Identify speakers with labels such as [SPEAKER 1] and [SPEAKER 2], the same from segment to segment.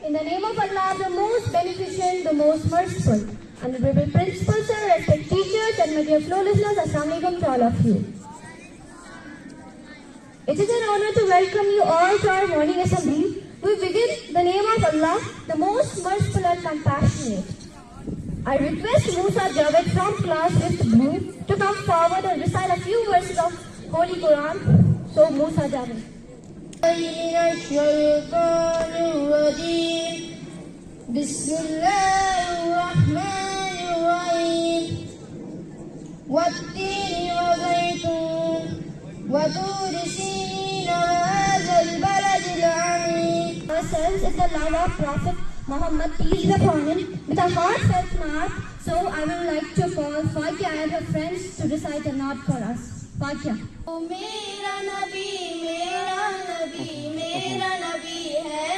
[SPEAKER 1] In the name of Allah, the most beneficent, the most merciful. Honorable Principal Sir, respected teachers, and my dear floor listeners, Assalamu alaikum to all of you. It is an honor to welcome you all to our morning assembly. We begin in the name of Allah, the most merciful and compassionate. I request Musa Javed from class with blue to come forward and recite a few verses of Holy Quran. So Musa Javed.
[SPEAKER 2] بسم الله الرحمن الرحيم والتين والزيتون وطور سينين وهذا البلد العميق.
[SPEAKER 1] Ourselves is the love of Prophet Muhammad, peace be upon him, with a heartfelt mark. So I would like to call Fakia and her friends to recite a note for us. Fakia.
[SPEAKER 2] O mera nabi, mera nabi, mera nabi hai.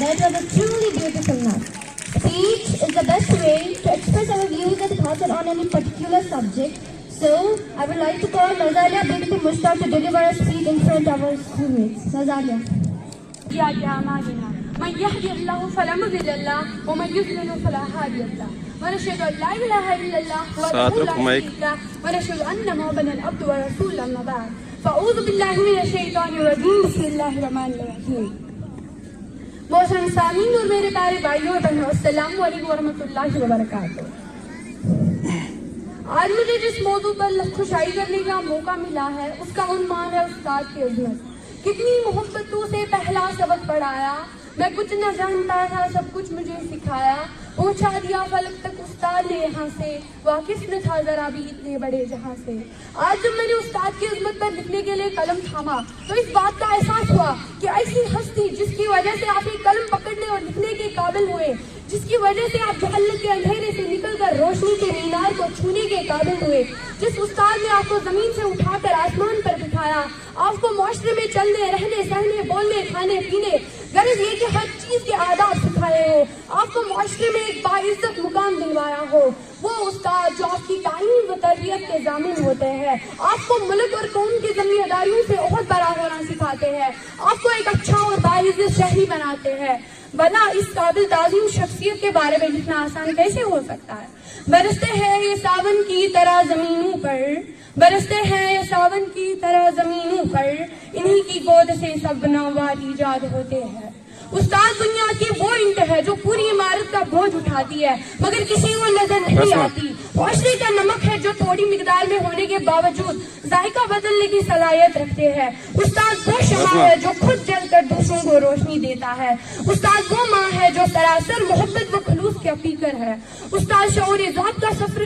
[SPEAKER 1] That was a truly beautiful note. Speech is the best way to express our views and thoughts on any particular subject. So, I would like to call Nazalia Binti Mushtaq to deliver a speech in front of our schoolmates. Nazalia.
[SPEAKER 3] من يهدي الله فلا مضل له ومن يضلل فلا هادي له ونشهد ان لا اله الا الله وحده لا شريك له ونشهد ان محمدا عبده ورسوله اما بعد فاعوذ بالله من الشیطان الرجیم بسم اللہ الرحمن الرحیم. محترم سامعین اور میرے پیارے بھائیوں اور بہنوں، السلام علیکم ورحمۃ اللہ وبرکاتہ. آج مجھے جس موضوع پر خوشائی کرنے کا موقع ملا ہے اس کا عنوان ہے استاد کی عظمت. کتنی محبتوں سے پہلا سبق پڑھایا، میں کچھ نہ جانتا تھا، سب کچھ مجھے سکھایا، پہنچا دیا فلک تک استاد نے یہاں سے، واقف نہ تھا ذرا بھی اتنے بڑے جہاں سے. آج جب میں نے استاد کی عظمت پر لکھنے کے لیے قلم تھاما تو اس بات کا احساس ہوا کہ ایسی ہستی جس کی وجہ سے آپ ایک قلم پکڑنے اور لکھنے کے قابل ہوئے، جس کی وجہ سے آپ جہالت کے اندھیرے سے نکل کر روشنی کے مینار کو چھونے کے قابل ہوئے، جس استاد نے آپ کو زمین سے اٹھا کر آسمان پر بٹھایا، آپ کو معاشرے میں چلنے، رہنے، سہنے، بولنے، کھانے پینے، غرض یہ کہ ہر چیز کے آداب سکھائے ہو، آپ کو معاشرے میں ایک باعزت مقام دلوایا ہو، وہ استاد جو آپ کی تعلیم و تربیت کے ضامن ہوتے ہیں، آپ کو ملک اور قوم کی ذمہ داریوں سے بہت بڑا ہونا سکھاتے ہیں، آپ کو ایک اچھا اور باعزت شہری بناتے ہیں. بنا اس قابل تعظیم شخصیت کے بارے میں لکھنا آسان کیسے ہو سکتا ہے؟ برستے ہیں یہ ساون کی طرح زمینوں پر، برستے ہیں یہ ساون کی طرح زمینوں پر، انہی کی گود سے سب نامور ایجاد ہوتے ہیں. استاد دنیا کی وہ اینٹ ہے جو پوری عمارت کا بوجھ اٹھاتی ہے مگر کسی کو نظر نہیں آتی. معاشرے کا نمک ہے جو تھوڑی مقدار میں ہونے کے باوجود ذائقہ بدلنے کی صلاحیت رکھتے ہیں. استاد وہ شمع ہے جو خود جل کر دوسروں کو روشنی دیتا ہے. استاد وہ ماں ہے جو سراسر محبت و خلوص کا پیکر ہے. استاد شعور ذات کا سفر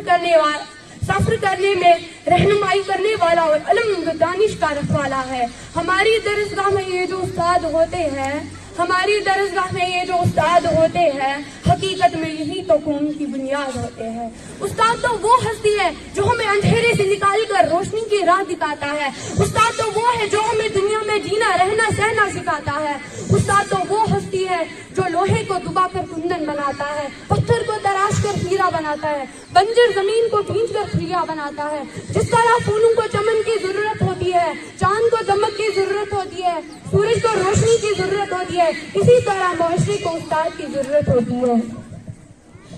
[SPEAKER 3] کرنے میں رہنمائی کرنے والا اور علم و دانش کا رکھوالا ہے. ہماری درسگاہ میں یہ جو استاد ہوتے ہیں، ہماری درسگاہ میں یہ جو استاد ہوتے ہیں، حقیقت میں یہی تو قوم کی بنیاد ہوتے ہیں. استاد تو وہ ہستی ہے جو ہمیں اندھیرے سے نکال کر روشنی کی راہ دکھاتا ہے. استاد تو وہ ہے جو ہمیں دنیا میں جینا، رہنا، سہنا سکھاتا ہے. استاد تو وہ ہستی ہے جو لوہے کو دبا کر کندن بناتا ہے، پتھر کو تراش کر ہیرا بناتا ہے، بنجر زمین کو بھینج کر کھریا بناتا ہے. جس طرح پھولوں کو چمن کی ضرورت ہوتی ہے، چاند کو دمک کی ضرورت ہوتی ہے، سورج کو روشنی کی ضرورت ہوتی ہے، اسی طرح معاشرے کو استاد کی ضرورت ہوتی ہے.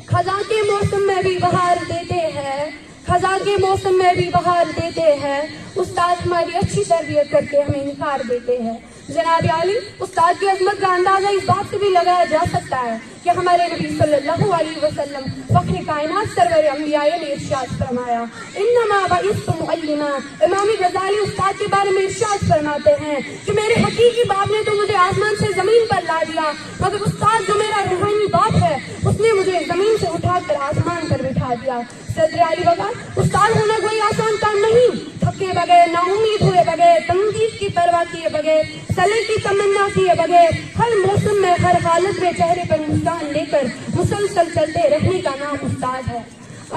[SPEAKER 3] خزاں کے موسم میں بھی بہار دیتے ہیں، خزاں کے موسم میں بھی بہار دیتے ہیں. استاد ہماری اچھی تربیت کر کے ہمیں نکھار دیتے ہیں. جناب عالی، استاد کی عظمت کا اندازہ اس بات سے بھی لگایا جا سکتا ہے کہ ہمارے نبی صلی اللہ علیہ وسلم فخر کائنات سرور انبیاء نے ارشاد فرمایا انما بعثت معلما. امام غزالی استاد کے بارے میں ارشاد فرماتے ہیں کہ میرے حقیقی باپ نے تو مجھے آسمان سے زمین پر لا دیا، مگر استاد جو میرا روحانی باپ ہے اس نے مجھے زمین سے اٹھا کر آسمان پر بٹھا دیا. صدر علی وقت استاد ہونا کوئی آسان کام نہیں. تھکے بغیر، نا امید ہوئے بغیر، تنقید کی پرواہ کیے بغیر، صلاح کی تمنا کیے بغیر، ہر موسم میں، ہر حالت میں چہرے پر مسکان لے کر مسلسل چلتے رہنے کا نام استاد ہے.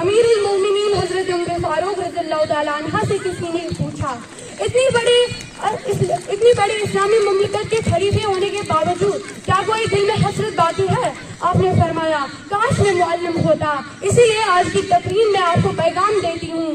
[SPEAKER 3] امیر المومنین حضرت عمر فاروق رضی اللہ تعالیٰ عنہ سے کسی نے پوچھا اتنی بڑی اسلامی مملکت کے خلیفے ہونے کے باوجود کیا کوئی دل میں حسرت باقی ہے؟ آپ نے فرمایا کاش میں معلم ہوتا. اسی لیے آج کی تقریر میں آپ کو پیغام دیتی ہوں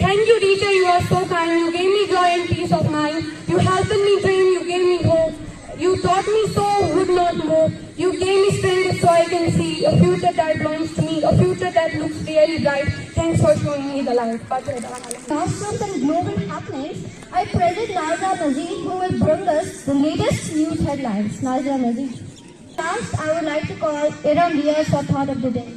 [SPEAKER 3] Thank you teacher, you are so kind. You gave me joy and peace of mind. You helped me dream. You gave me hope. You taught me so would not move. You gave me strength so I can see a future that belongs to me, a future that looks really bright. Thanks for showing me the light.
[SPEAKER 1] Nostrums and global happenings, I present Nazra Nazir, who will bring us the latest news headlines. Nazra Nazir. Last, I would like to call Iram Riaz for thought of the day.